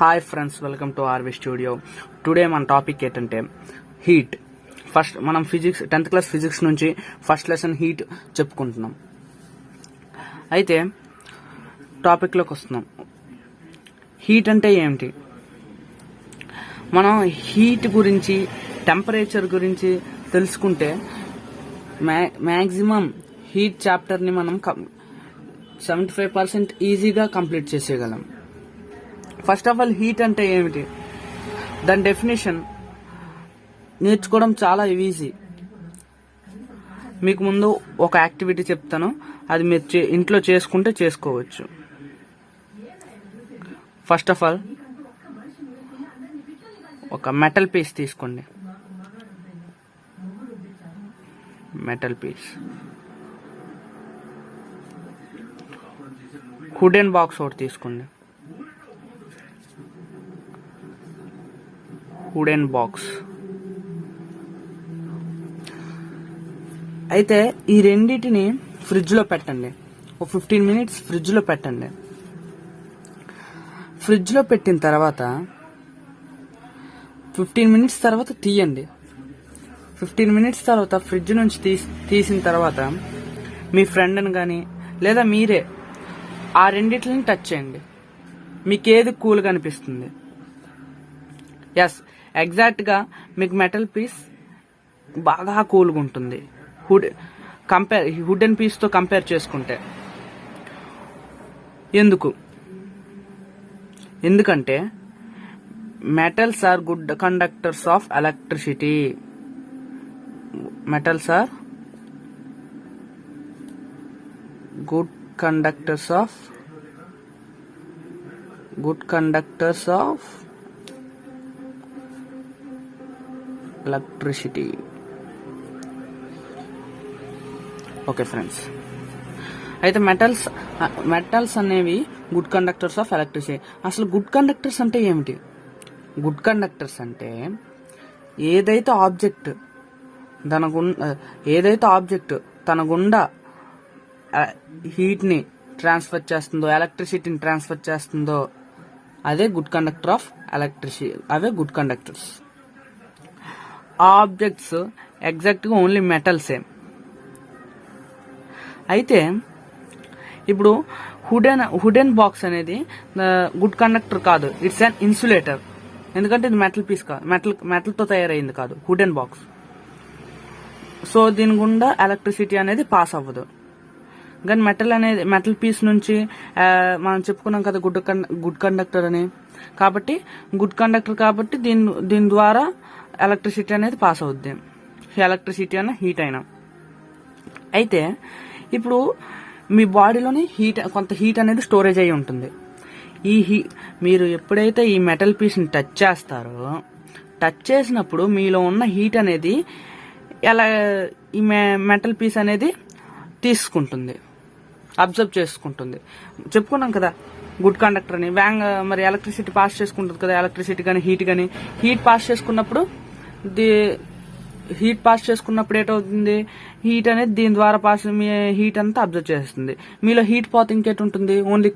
Hi friends, welcome to RV studio. Today మన topic ఏంటంటే heat. First మనం physics 10th class physics నుంచి first lesson heat చెప్పుకుంటున్నాం. అయితే టాపిక్లోకి వస్తున్నాం. హీట్ అంటే ఏమిటి? మనం హీట్ గురించి, టెంపరేచర్ గురించి తెలుసుకుంటే మ్యాక్సిమం హీట్ చాప్టర్ని మనం 75% ఈజీగా కంప్లీట్ చేసేయగలం. ఫస్ట్ ఆఫ్ ఆల్ హీట్ అంటే ఏమిటి, దాని డెఫినేషన్ నేర్చుకోవడం చాలా ఈజీ. మీకు ముందు ఒక యాక్టివిటీ చెప్తాను, అది మీరు ఇంట్లో చేసుకుంటే చేసుకోవచ్చు. ఫస్ట్ ఆఫ్ ఆల్ ఒక మెటల్ పీస్ తీసుకోండి. మెటల్ పీస్, వుడెన్ బాక్స్ ఒకటి తీసుకోండి. Wooden box. అయితే ఈ రెండింటిని ఫ్రిడ్జ్ లో పెట్టండి. ఒక 15 minutes ఫ్రిడ్జ్ లో పెట్టండి. ఫ్రిడ్జ్ లో పెట్టిన తర్వాత 15 minutes తర్వాత తీయండి. 15 minutes తర్వాత ఫ్రిడ్జ్ నుంచి తీసిన తర్వాత మీ ఫ్రెండ్ని కానీ లేదా మీరే ఆ రెండిట్లని టచ్ చేయండి. మీకు ఏది కూల్గా అనిపిస్తుంది? ఎస్, ఎగ్జాక్ట్గా మీకు మెటల్ పీస్ బాగా కూల్గా ఉంటుంది వుడెన్ పీస్తో కంపేర్ చేసుకుంటే. ఎందుకంటే metals are good conductors of electricity. Metals are good conductors of electricity. Okay friends, అయితే మెటల్స్ అనేవి గుడ్ కండక్టర్స్ ఆఫ్ ఎలక్ట్రిసిటీ. అసలు గుడ్ కండక్టర్స్ అంటే ఏమిటి? గుడ్ కండక్టర్స్ అంటే ఏదైతే ఆబ్జెక్ట్ తన గుండా హీట్ ని ట్రాన్స్ఫర్ చేస్తుందో, ఎలక్ట్రిసిటీని ట్రాన్స్ఫర్ చేస్తుందో, అదే good conductor of electricity. Away good conductors. ఆ ఆబ్జెక్ట్స్ ఎగ్జాక్ట్ గా ఓన్లీ మెటల్సే. అయితే ఇప్పుడు వుడెన్ బాక్స్ అనేది గుడ్ కండక్టర్ కాదు, ఇట్స్ అన్ ఇన్సులేటర్. ఎందుకంటే ఇది మెటల్ పీస్ కాదు, మెటల్ తో తయారైంది కాదు వుడెన్ బాక్స్. సో దీని గుండా ఎలక్ట్రిసిటీ అనేది పాస్ అవ్వదు. కానీ మెటల్ పీస్ నుంచి మనం చెప్పుకున్నాం కదా గుడ్ కండక్టర్ అని. కాబట్టి గుడ్ కండక్టర్ కాబట్టి దీని ద్వారా ఎలక్ట్రిసిటీ అనేది పాస్ అవుద్ది. ఎలక్ట్రిసిటీ అయినా హీట్ అయినా. అయితే ఇప్పుడు మీ బాడీలోని కొంత హీట్ అనేది స్టోరేజ్ అయి ఉంటుంది. మీరు ఎప్పుడైతే ఈ మెటల్ పీస్ని టచ్ చేస్తారో, టచ్ చేసినప్పుడు మీలో ఉన్న హీట్ అనేది ఈ మెటల్ పీస్ అనేది తీసుకుంటుంది, అబ్జర్వ్ చేసుకుంటుంది. చెప్పుకున్నాం కదా గుడ్ కండక్టర్ అని. మరి ఎలక్ట్రిసిటీ పాస్ చేసుకుంటుంది కదా, ఎలక్ట్రిసిటీ కానీ హీట్ పాస్ చేసుకున్నప్పుడు ఏటవుతుంది? హీట్ అనేది దీని ద్వారా మీ హీట్ అంతా అబ్జర్వ్ చేస్తుంది. మీలో హీట్ పోతే ఇంకేటి ఉంటుంది? ఓన్లీ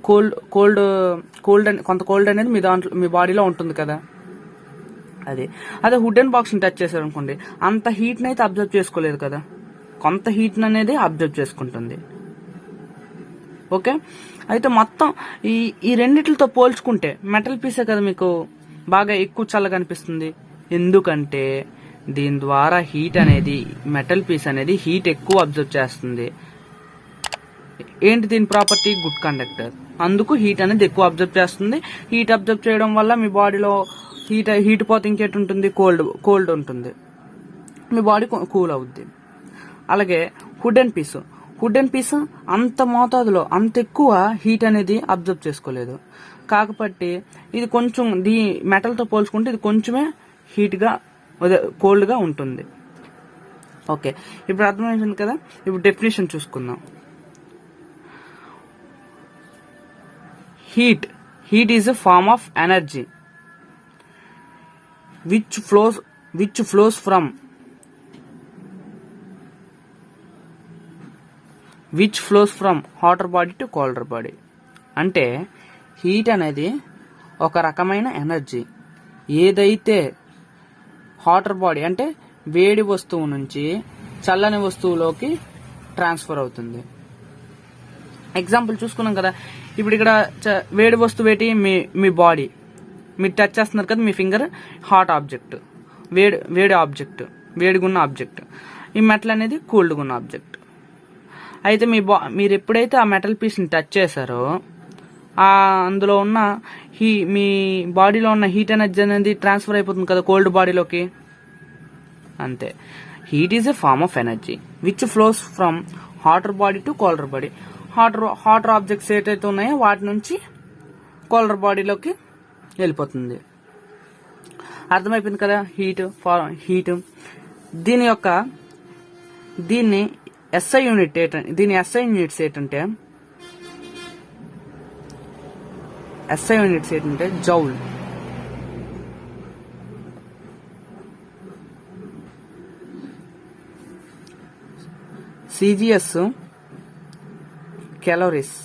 కోల్డ్ కొంత కోల్డ్ అనేది మీ బాడీలో ఉంటుంది కదా. అదే వుడెన్ బాక్స్ ని టచ్ చేశారనుకోండి, అంత హీట్ ని అయితే అబ్జర్వ్ చేసుకోలేదు కదా, కొంత హీట్ అనేది అబ్జర్వ్ చేసుకుంటుంది. ఓకే, అయితే మొత్తం ఈ రెండిటితో పోల్చుకుంటే మెటల్ పీసే కదా మీకు బాగా ఎక్కువ చల్లగా అనిపిస్తుంది. ఎందుకంటే దీని ద్వారా మెటల్ పీస్ అనేది హీట్ ఎక్కువ అబ్జర్వ్ చేస్తుంది. ఏంటి దీని ప్రాపర్టీ? Good conductor. అందుకు హీట్ అనేది ఎక్కువ అబ్జర్వ్ చేస్తుంది. హీట్ అబ్జర్వ్ చేయడం వల్ల మీ బాడీలో హీట్ పోతే ఇంకేటి ఉంటుంది? కోల్డ్ ఉంటుంది, మీ బాడీ కూల్ అవుద్ది. అలాగే వుడెన్ పీస్ అంత మోతాదులో అంత ఎక్కువ హీట్ అనేది అబ్జర్వ్ చేసుకోలేదు. కాకపోతే ఇది కొంచెం మెటల్ తో పోల్చుకుంటే ఇది కొంచెమే కోల్డ్ గా ఉంటుంది. ఓకే, ఇప్పుడు అర్థమైంది కదా. ఇప్పుడు డెఫినేషన్ చూసుకుందాం. Heat is a form of energy which flows from hotter body to colder body. అంటే హీట్ అనేది ఒక రకమైన ఎనర్జీ. ఏదైతే హాటర్ బాడీ అంటే వేడి వస్తువు నుంచి చల్లని వస్తువులోకి ట్రాన్స్ఫర్ అవుతుంది. ఎగ్జాంపుల్ చూసుకున్నాం కదా, ఇప్పుడు ఇక్కడ వేడి వస్తువు ఏంటి, మీ బాడీ, మీరు టచ్ చేస్తున్నారు కదా, మీ ఫింగర్ హాట్ ఆబ్జెక్ట్, వేడి ఆబ్జెక్ట్, వేడిగున్న ఆబ్జెక్ట్. ఈ మెటల్ అనేది కూల్డ్గా ఉన్న ఆబ్జెక్ట్. అయితే మీరు ఎప్పుడైతే ఆ మెటల్ పీస్ని టచ్ చేశారో అందులో ఉన్న మీ బాడీలో ఉన్న హీట్ ఎనర్జీ అనేది ట్రాన్స్ఫర్ అయిపోతుంది కదా కోల్డ్ బాడీలోకి. అంతే. Heat is a form of energy which flows from hotter body to colder body. Hotter objects ఏదైతే ఉన్నాయో వాటి నుంచి కోల్డర్ బాడీలోకి వెళ్ళిపోతుంది. అర్థమైపోయింది కదా హీట్. దీన్ని ఎస్ఐ యూనిట్స్ ఏంటంటే జౌల్. CGS calories.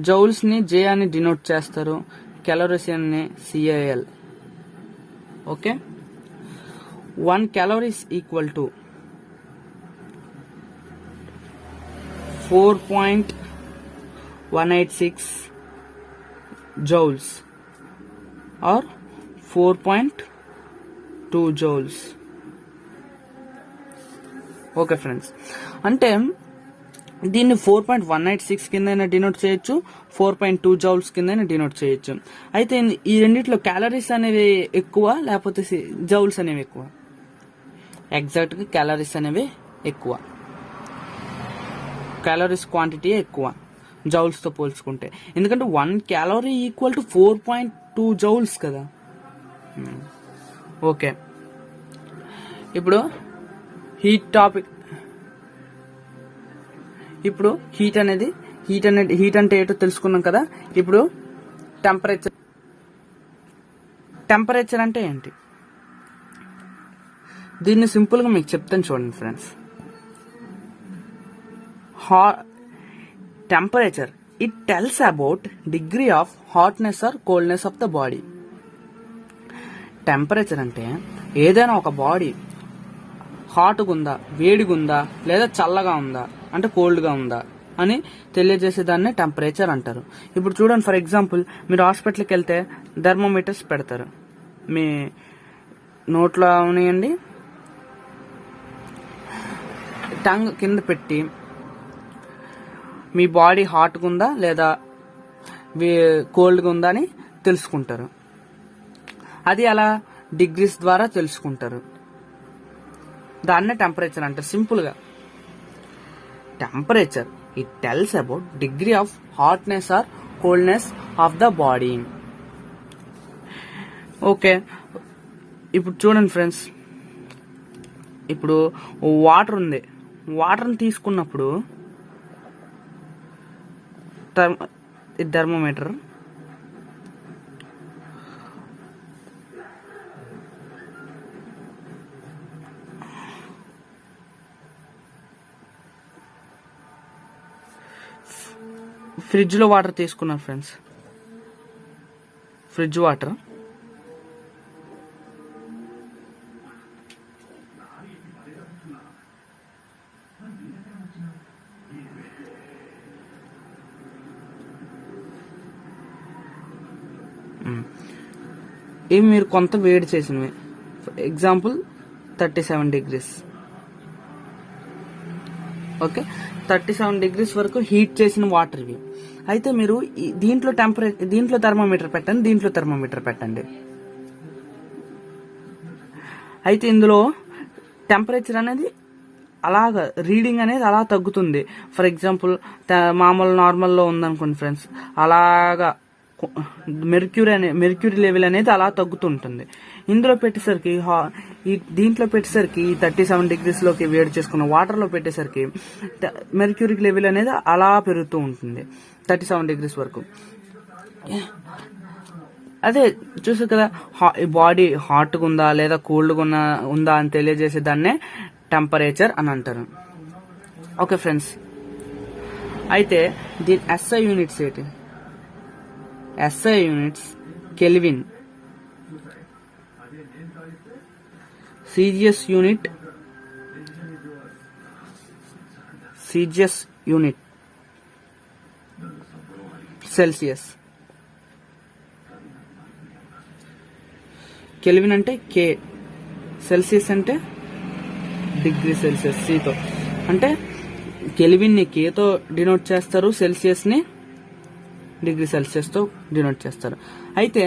జౌల్స్ ని జే అని డినోట్ చేస్తారు, క్యాలరీస్ అని CIL. Okay. 1 calorie is equal to 4.186 joules or 4.2 joules. Okay friends, అంటే దీన్ని 4.186 కింద డినోట్ చేయొచ్చు, 4.2 జౌల్స్ కింద డినోట్ చేయొచ్చు. అయితే ఈ రెండిట్లో క్యాలరీస్ అనేవి ఎక్కువ లేకపోతే జౌల్స్ అనేవి ఎక్కువ? ఎగ్జాక్ట్ గా క్యాలరీస్ అనేవి ఎక్కువ. క్యాలరీస్ క్వాంటిటీ ఎక్కువ జౌల్స్ తో పోల్చుకుంటే. ఎందుకంటే 1 calorie ఈక్వల్ టు 4.2 జౌల్స్ కదా. ఓకే, ఇప్పుడు హీట్ అంటే ఏంటో తెలుసుకున్నాం కదా. ఇప్పుడు టెంపరేచర్ అంటే ఏంటి, దీన్ని సింపుల్ గా మీకు చెప్తాను చూడండి friends. Temperature it tells about degree of hotness or coldness of the body. Temperature అంటే ఏదైనా ఒక బాడీ హాట్గా ఉందా, వేడిగా ఉందా, లేదా చల్లగా ఉందా, అంటే కోల్డ్గా ఉందా అని తెలియజేసేదాన్ని టెంపరేచర్ అంటారు. ఇప్పుడు చూడండి, ఫర్ ఎగ్జాంపుల్ మీరు హాస్పిటల్కి వెళ్తే థర్మోమీటర్స్ పెడతారు. మీ నోట్లో ఉన్నాయండి, టంగ్ కింద పెట్టి మీ బాడీ హాట్గా ఉందా లేదా కోల్డ్గా ఉందా అని తెలుసుకుంటారు. అది అలా డిగ్రీస్ ద్వారా తెలుసుకుంటారు. దాన్నే టెంపరేచర్ అంటారు సింపుల్గా. Temperature it tells about degree of hotness or coldness of the body. Okay, ఇప్పుడు చూడండి ఫ్రెండ్స్, ఇప్పుడు వాటర్ ఉంది, వాటర్ని తీసుకున్నప్పుడు థర్మోమీటర్ ఫ్రిడ్జ్ లో వాటర్ తీసుకున్నారు ఫ్రెండ్స్, ఫ్రిడ్జ్ వాటర్ ఇవి మీరు కొంత వేడి చేసినవి, ఎగ్జాంపుల్ 37 degrees. ఓకే, 37 degrees వరకు హీట్ చేసిన వాటర్ ఇవి. అయితే మీరు దీంట్లో థర్మోమీటర్ పెట్టండి, దీంట్లో థర్మోమీటర్ పెట్టండి. అయితే ఇందులో టెంపరేచర్ అనేది అలాగా రీడింగ్ అనేది అలా తగ్గుతుంది. ఫర్ ఎగ్జాంపుల్ మామూలు నార్మల్లో ఉందనుకోండి ఫ్రెండ్స్, అలాగా మెర్క్యూరీ లెవెల్ అనేది అలా తగ్గుతుంటుంది. ఇందులో పెట్టేసరికి దీంట్లో పెట్టేసరికి 37 degrees లోకి వేడి చేసుకున్న వాటర్ లో పెట్టేసరికి మెర్క్యూరీ లెవెల్ అనేది అలా పెరుగుతూ ఉంటుంది 37 degrees వరకు. అదే చూసారు కదా, బాడీ హాట్గా ఉందా లేదా కోల్డ్గా ఉందా అని తెలియజేసే దాన్నే టెంపరేచర్ అని అంటారు. ఓకే ఫ్రెండ్స్, అయితే దీని ఎస్ఐ యూనిట్స్ ఏంటి? SI units kelvin, CGS unit Celsius. Kelvin అంటే కే, సెల్సియస్ అంటే డిగ్రీ సెల్సియస్ సితో. అంటే కెల్విన్ ని కేతో డినోట్ చేస్తారు, సెల్సియస్ ని డిగ్రీ సెల్సియస్ తో డినోట్ చేస్తారు. అయితే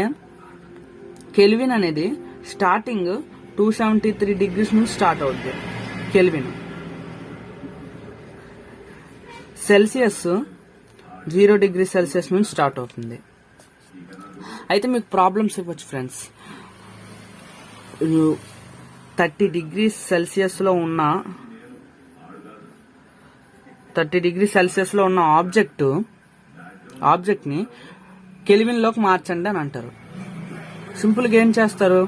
కెల్విన్ అనేది స్టార్టింగ్ 273 degrees నుంచి స్టార్ట్ అవుతుంది కెల్విన్. సెల్సియస్ 0 degrees Celsius నుంచి స్టార్ట్ అవుతుంది. అయితే మీకు ప్రాబ్లమ్స్ ఇవ్వచ్చు ఫ్రెండ్స్. 30 degrees Celsius లో ఉన్న ఆబ్జెక్ట్ ని కెల్విన్ లోకి మార్చండి అని అంటారు. సింపుల్ గా ఏం చేస్తారు?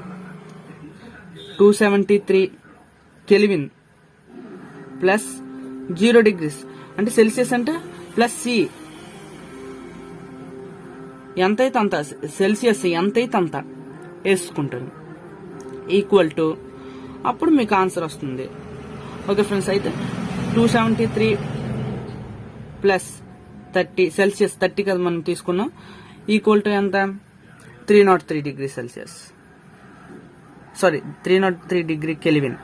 273 కెల్విన్ ప్లస్ 0 degrees అంటే సెల్సియస్ అంటే ప్లస్ సి ఎంతైతే అంత, సెల్సియస్ ఎంతైతే అంత వేసుకుంటారు, ఈక్వల్ టు, అప్పుడు మీకు ఆన్సర్ వస్తుంది. ఓకే ఫ్రెండ్స్, అయితే 273 ప్లస్ 30 సెల్సియస్, 30 కదా మనం తీసుకున్నాం, ఈక్వల్ టు ఎంత? 303 degrees Celsius, sorry 303 degree kelvin.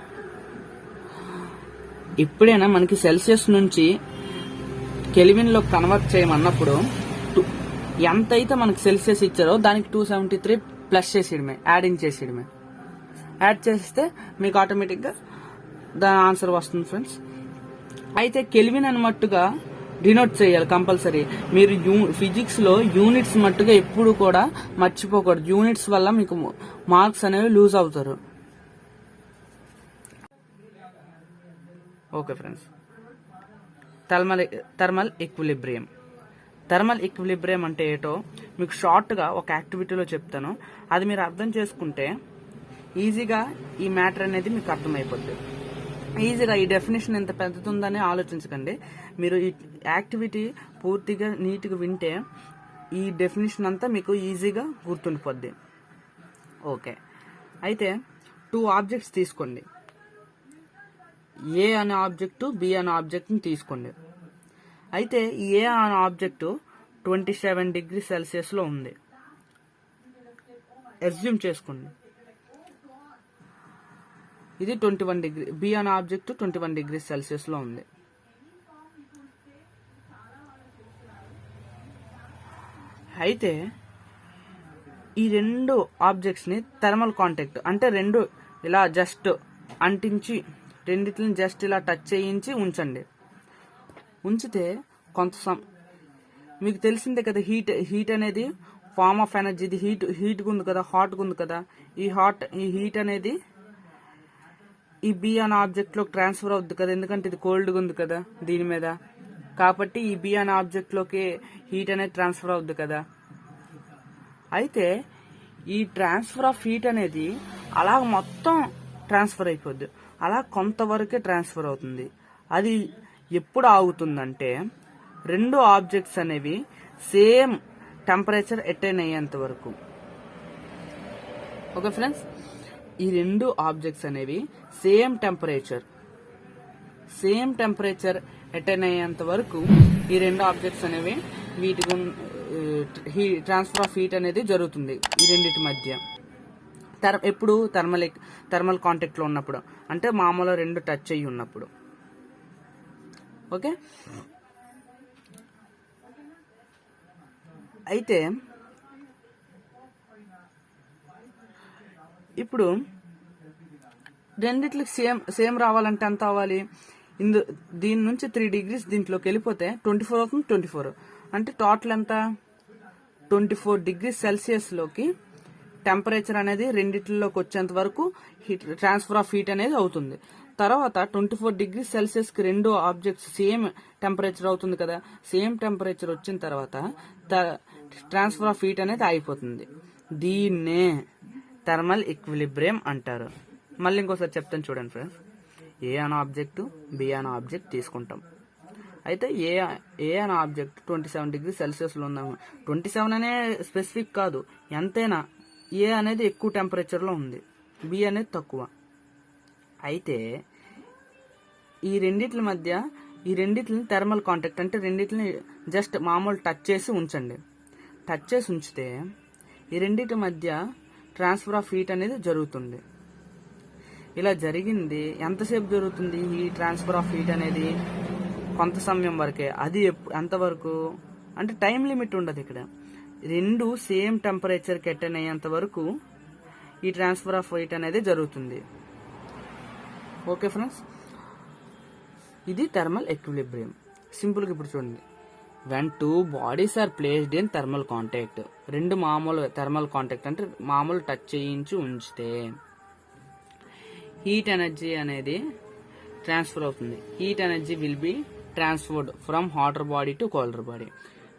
ఎప్పుడైనా మనకి సెల్సియస్ నుంచి కెల్విన్ లో కన్వర్ట్ చేయమన్నప్పుడు ఎంతైతే మనకి సెల్సియస్ ఇచ్చారో దానికి 273 ప్లస్ చేసేయడమే, యాడింగ్ చేసేయడమే. యాడ్ చేస్తే మీకు ఆటోమేటిక్ గా దాని ఆన్సర్ వస్తుంది ఫ్రెండ్స్. అయితే కెల్విన్ అని మట్టుగా డినోట్ చేయాలి కంపల్సరీ. మీరు ఫిజిక్స్ లో యూనిట్స్ మట్టుగా ఎప్పుడు కూడా మర్చిపోకూడదు. యూనిట్స్ వల్ల మీకు మార్క్స్ అనేవి లూజ్ అవుతారు. Okay friends, thermal equilibrium. Thermal equilibrium అంటే ఏటో మీకు షార్ట్ గా ఒక యాక్టివిటీలో చెప్తాను. అది మీరు అర్థం చేసుకుంటే ఈజీగా ఈ మ్యాటర్ అనేది మీకు అర్థమైపోద్ది. ఈజీగా ఈ డెఫినేషన్ ఎంత పెద్దతుందని ఆలోచించకండి. మీరు ఈ యాక్టివిటీ పూర్తిగా నీట్గా వింటే ఈ డెఫినేషన్ అంతా మీకు ఈజీగా గుర్తుండిపోద్ది. ఓకే, అయితే 2 ఆబ్జెక్ట్స్ తీసుకోండి. ఏ అనే ఆబ్జెక్టు, బి అనే ఆబ్జెక్ట్ని తీసుకోండి. అయితే ఏ అనే ఆబ్జెక్టు 27 degrees Celsius లో ఉంది. అస్యూమ్ చేసుకోండి ఇది 21 degree, బి అనే ఆబ్జెక్ట్ 21 degrees Celsius లో ఉంది. అయితే ఈ 2 ఆబ్జెక్ట్స్ ని థర్మల్ కాంటాక్ట్ అంటే 2 ఇలా జస్ట్ అంటించి, రెండిట్లని జస్ట్ ఇలా టచ్ చేయించి ఉంచండి. ఉంచితే కొంత మీకు తెలిసిందే కదా, హీట్ అనేది ఫార్మ్ ఆఫ్ ఎనర్జీ. ఇది హీట్గా ఉంది కదా, హాట్గా ఉంది కదా. ఈ హీట్ అనేది ఈ బి అనే ఆబ్జెక్ట్ లోకి ట్రాన్స్ఫర్ అవుద్ది కదా, ఎందుకంటే ఇది కోల్డ్గా ఉంది కదా దీని మీద. కాబట్టి ఈ బి అనే ఆబ్జెక్ట్ లోకి హీట్ అనేది ట్రాన్స్ఫర్ అవుద్ది కదా. అయితే ఈ ట్రాన్స్ఫర్ ఆఫ్ హీట్ అనేది అలా మొత్తం ట్రాన్స్ఫర్ అయిపోద్ది, అలా కొంతవరకే ట్రాన్స్ఫర్ అవుతుంది. అది ఎప్పుడు ఆగుతుందంటే 2 ఆబ్జెక్ట్స్ అనేవి సేమ్ టెంపరేచర్ అటైన్ అయ్యేంత వరకు. ఓకే ఫ్రెండ్స్, ఈ 2 ఆబ్జెక్ట్స్ అనేవి సేమ్ టెంపరేచర్ అటైన్ అయ్యేంత వరకు ఈ 2 ఆబ్జెక్ట్స్ అనేవి వీటికి ట్రాన్స్ఫర్ ఆఫ్ హీట్ అనేది జరుగుతుంది ఈ రెండింటి మధ్య. ఎప్పుడు థర్మల్ కాంటాక్ట్ లో ఉన్నప్పుడు, అంటే మామూలు 2 టచ్ అయ్యి ఉన్నప్పుడు. ఓకే, అయితే ఇప్పుడు రెండిట్లకి సేమ్ రావాలంటే ఎంత అవ్వాలి? దీని నుంచి 3 degrees దీంట్లోకి వెళ్ళిపోతే 24 అవుతుంది. 24 అంటే టోటల్ ఎంత? 24 degrees Celsius లోకి టెంపరేచర్ అనేది రెండిట్లోకి వచ్చేంత వరకు ట్రాన్స్ఫర్ ఆఫ్ హీట్ అనేది అవుతుంది. తర్వాత 24 degrees Celsius కి 2 ఆబ్జెక్ట్స్ సేమ్ టెంపరేచర్ అవుతుంది కదా. సేమ్ టెంపరేచర్ వచ్చిన తర్వాత ట్రాన్స్ఫర్ ఆఫ్ హీట్ అనేది అయిపోతుంది. దీన్నే థర్మల్ ఈక్విలిబ్రియం అంటారు. మళ్ళీ ఇంకోసారి చెప్తాను చూడండి ఫ్రెండ్స్. ఏ అనే ఆబ్జెక్ట్, బి అనే ఆబ్జెక్ట్ తీసుకుంటాం. అయితే ఏ అనే ఆబ్జెక్ట్ 27 డిగ్రీ సెల్సియస్లో ఉందాము. 27 అనే స్పెసిఫిక్ కాదు, ఎంతైనా ఏ అనేది ఎక్కువ టెంపరేచర్లో ఉంది, బి అనేది తక్కువ. అయితే ఈ రెండిట్లని థర్మల్ కాంటాక్ట్ అంటే రెండిట్లని జస్ట్ మామూలు టచ్ చేసి ఉంచండి. టచ్ చేసి ఉంచితే ఈ రెండిటి మధ్య ట్రాన్స్ఫర్ ఆఫ్ హీట్ అనేది జరుగుతుంది. ఇలా జరిగింది ఎంతసేపు జరుగుతుంది ఈ ట్రాన్స్ఫర్ ఆఫ్ హీట్ అనేది? కొంత సమయం వరకే. అది ఎంతవరకు అంటే టైం లిమిట్ ఉండదు ఇక్కడ. రెండు సేమ్ టెంపరేచర్కి అటెన్ అయ్యేంత వరకు ఈ ట్రాన్స్ఫర్ ఆఫ్ హీట్ అనేది జరుగుతుంది. ఓకే ఫ్రెండ్స్, ఇది థర్మల్ ఈక్విలిబ్రియం. సింపుల్గా ఇప్పుడు చూడండి, when two bodies are placed in thermal contact, రెండు మామూలు థర్మల్ కాంటాక్ట్ అంటే మామూలు టచ్ చేయించి ఉంచితే హీట్ ఎనర్జీ అనేది ట్రాన్స్ఫర్ అవుతుంది. Heat energy will be transferred from hotter body to colder body.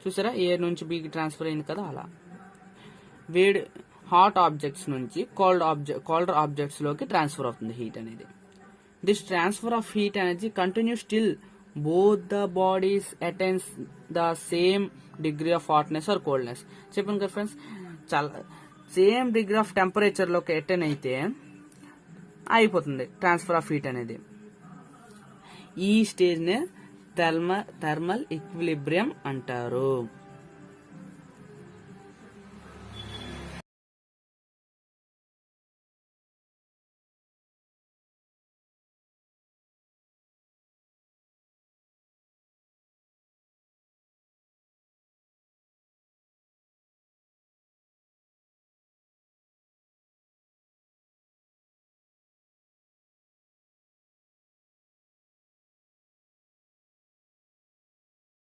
చూసారా, ఎయిర్ నుంచి బీకి ట్రాన్స్ఫర్ అయింది కదా, అలా హాట్ ఆబ్జెక్ట్స్ నుంచి కోల్డర్ ఆబ్జెక్ట్స్ లోకి ట్రాన్స్ఫర్ అవుతుంది హీట్ అనేది. This transfer of heat energy continue still both the bodies attains the same degree of hotness or coldness. చెప్పండి కదా ఫ్రెండ్స్, చాలా సేమ్ డిగ్రీ ఆఫ్ టెంపరేచర్ లోకి అటెన్ అయితే అయిపోతుంది ట్రాన్స్ఫర్ ఆఫ్ హీట్ అనేది. ఈ స్టేజ్ నే థర్మల్ ఈక్విలిబ్రియం అంటారు.